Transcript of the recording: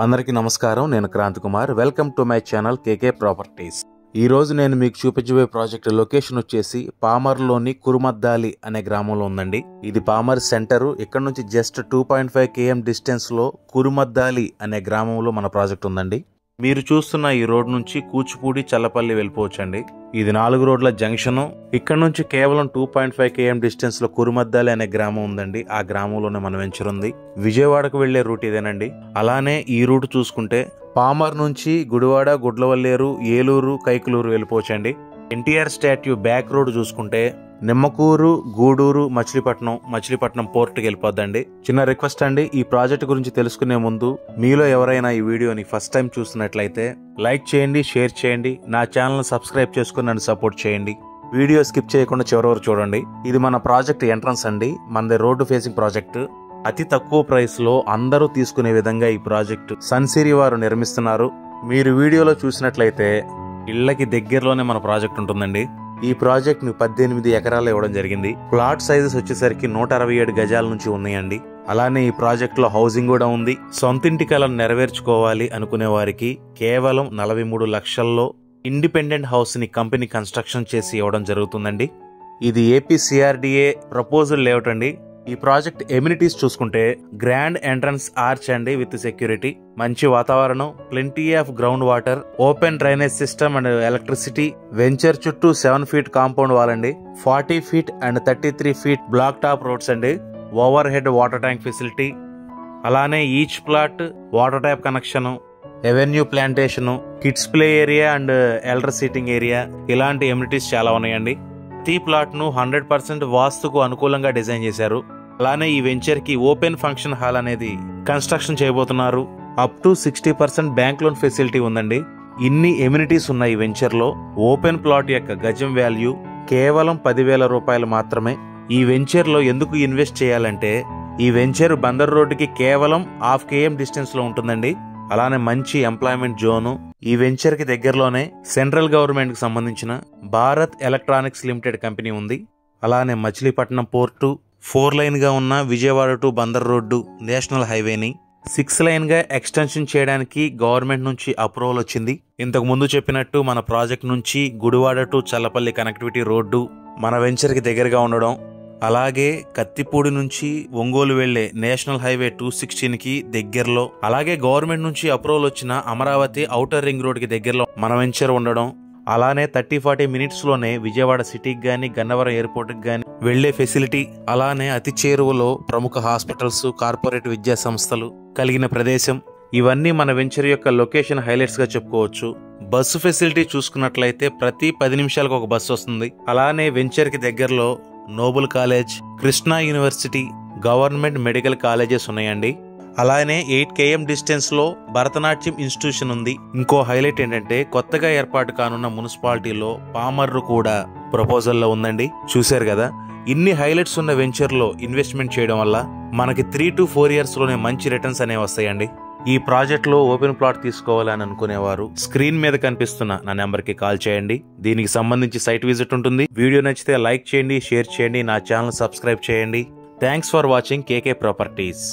అందరికీ నమస్కారం. నేను Kranti Kumar. Welcome to my channel K K properties. ఈ రోజు నేను మీకు చూపించబోయే ప్రాజెక్ట్ లొకేషన్ వచ్చేసి పామర్లోని కురుమద్దాలి అనే గ్రామంలో ఉందండి. ఇది పామర్ సెంటర్. ఇక్కడ నుంచి జస్ట్ 2.5 km డిస్టెన్స్ లో కురుమద్దాలి అనే గ్రామంలో మన ప్రాజెక్ట్ ఉందండి. మీరు చూస్తున్న ఈ రోడ్ నుంచి కూచిపూడి చల్లపల్లి వెళ్ళిపోవచ్చండి. ఇది 4 రోడ్ల జంక్షన్. ఇక్కడ నుంచి కేవలం 2.5 km డిస్టెన్స్ లో కురుమద్దాలి అనే గ్రామం ఉందండి. ఆ గ్రామంలోనే మన వెంచర్ ఉంది. విజయవాడకు వెళ్లే రూట్ ఇదేనండి. అలానే ఈ రూట్ చూసుకుంటే పామర్ నుంచి గుడివాడ, గుడ్లవల్లేరు, ఏలూరు, కైకులూరు వెళ్ళిపోవచ్చండి. ఎన్టీఆర్ స్టాట్యూ బ్యాక్ రోడ్ చూసుకుంటే నిమ్మకూరు, గూడూరు, మచిలీపట్నం పోర్టుకి వెళ్ళిపోద్దండి. చిన్న రిక్వెస్ట్ అండి, ఈ ప్రాజెక్ట్ గురించి తెలుసుకునే ముందు మీలో ఎవరైనా ఈ వీడియోని ఫస్ట్ టైం చూస్తున్నట్లయితే లైక్ చేయండి, షేర్ చేయండి, నా ఛానల్ సబ్స్క్రైబ్ చేసుకుని నన్ను సపోర్ట్ చేయండి. వీడియో స్కిప్ చేయకుండా చివరి వరకు చూడండి. ఇది మన ప్రాజెక్ట్ ఎంట్రన్స్ అండి. మనది రోడ్డు ఫేసింగ్ ప్రాజెక్ట్. అతి తక్కువ ప్రైస్ లో అందరూ తీసుకునే విధంగా ఈ ప్రాజెక్ట్ సన్సిరీ వారు నిర్మిస్తున్నారు. మీరు వీడియోలో చూసినట్లయితే ఇళ్లకి దగ్గరలోనే మన ప్రాజెక్ట్ ఉంటుందండి. ఈ ప్రాజెక్ట్ ను 18 ఎకరాలు ఇవ్వడం జరిగింది. ప్లాట్ సైజెస్ వచ్చేసరికి 167 గజాల నుంచి ఉన్నాయండి. అలానే ఈ ప్రాజెక్ట్ లో హౌసింగ్ కూడా ఉంది. సొంతింటి కలను నెరవేర్చుకోవాలి అనుకునే వారికి కేవలం 43 లక్షల్లో ఇండిపెండెంట్ హౌస్ ని కంపెనీ కన్స్ట్రక్షన్ చేసి ఇవ్వడం జరుగుతుందండి. ఇది ఏపీ సిఆర్డిఏ ప్రపోజల్ లేఅవుట్ అండి. ఈ ప్రాజెక్ట్ ఎమ్యూనిటీస్ చూసుకుంటే గ్రాండ్ ఎంట్రన్స్ ఆర్చ్ అండి విత్ సెక్యూరిటీ, మంచి వాతావరణం, plenty of ground water, open drainage system and electricity. Venture చుట్టూ 7 feet కాంపౌండ్ వాల్ అండి, 40 feet and 33 feet black top roads అండి, overhead water tank facility. అలానే each plot water tap connection, avenue plantation, kids play area and elder seating area, ఇలాంటి amenities చాలా ఉన్నాయండి. ప్రతి plot ను 100% వాస్తుకు అనుకూలంగా డిజైన్ చేశారు. అలానే ఈ వెంచర్ కి ఓపెన్ ఫంక్షన్ హాల్ అనేది కన్స్ట్రక్షన్ చేయబోతున్నారు. Up to 60% bank loan facility ఉందండి. ఇన్ని ఎమ్యూనిటీస్ ఉన్న ఈ వెంచర్ లో ఓపెన్ ప్లాట్ యొక్క గజం వాల్యూ కేవలం 10,000 రూపాయలు మాత్రమే. ఈ వెంచర్ లో ఎందుకు ఇన్వెస్ట్ చేయాలంటే ఈ వెంచర్ బందర్ రోడ్డుకి కేవలం 1/2 km డిస్టెన్స్ లో ఉంటుందండి. అలానే మంచి ఎంప్లాయ్మెంట్ జోను. ఈ వెంచర్ కి దగ్గరలోనే సెంట్రల్ గవర్నమెంట్ కి సంబంధించిన భారత్ ఎలక్ట్రానిక్స్ లిమిటెడ్ కంపెనీ ఉంది. అలానే మచిలీపట్నం పోర్టు, 4 లైన్ గా ఉన్న విజయవాడ టు బందర్ రోడ్డు నేషనల్ హైవేని 6 లైన్ గా ఎక్స్టెన్షన్ చేయడానికి గవర్నమెంట్ నుంచి అప్రూవల్ వచ్చింది. ఇంతకు ముందు చెప్పినట్టు మన ప్రాజెక్ట్ నుంచి గుడివాడ టు చల్లపల్లి కనెక్టివిటీ రోడ్డు మన వెంచర్ కి దగ్గరగా ఉండడం, అలాగే కత్తిపూడి నుంచి ఒంగోలు వెళ్లే నేషనల్ హైవే 216 కి దగ్గరలో, అలాగే గవర్నమెంట్ నుంచి అప్రూవల్ వచ్చిన అమరావతి ఔటర్ రింగ్ రోడ్ కి దగ్గరలో మన వెంచర్ ఉండడం, అలానే 30-40 మినిట్స్ లోనే విజయవాడ సిటీకి గాని గన్నవరం ఎయిర్పోర్ట్ కి గాని వెళ్లే ఫెసిలిటీ, అలానే అతి చేరువలో ప్రముఖ హాస్పిటల్స్, కార్పొరేట్ విద్యా సంస్థలు కలిగిన ప్రదేశం. ఇవన్నీ మన వెంచర్ యొక్క లొకేషన్ హైలైట్స్ గా చెప్పుకోవచ్చు. బస్సు ఫెసిలిటీ చూసుకున్నట్లయితే ప్రతి 10 నిమిషాలకు ఒక బస్సు వస్తుంది. అలానే వెంచర్ కి దగ్గరలో noble college, Krishna university, government medical colleges ఉన్నాయండి. అలానే 8 km డిస్టెన్స్ లో భరతనాట్యం ఇన్స్టిట్యూషన్ ఉంది. ఇంకో హైలైట్ ఏంటంటే కొత్తగా ఏర్పాటు కానున్న మున్సిపాలిటీలో పామర్రు కూడా ప్రపోజల్ లో ఉందండి. చూశారు కదా, ఇన్ని హైలైట్స్ ఉన్న వెంచర్ లో ఇన్వెస్ట్మెంట్ చేయడం వల్ల మనకి 3 to 4 years లోనే మంచి రిటర్న్స్ అనేవి వస్తాయండి. ఈ ప్రాజెక్ట్ లో ఓపెన్ ప్లాట్ తీసుకోవాలని అనుకునేవారు స్క్రీన్ మీద కనిపిస్తున్న నా నెంబర్ కి కాల్ చేయండి. దీనికి సంబంధించి సైట్ విజిట్ ఉంటుంది. వీడియో నచ్చితే లైక్ చేయండి, షేర్ చేయండి, నా ఛానల్ సబ్స్క్రైబ్ చేయండి. Thanks for watching KK properties.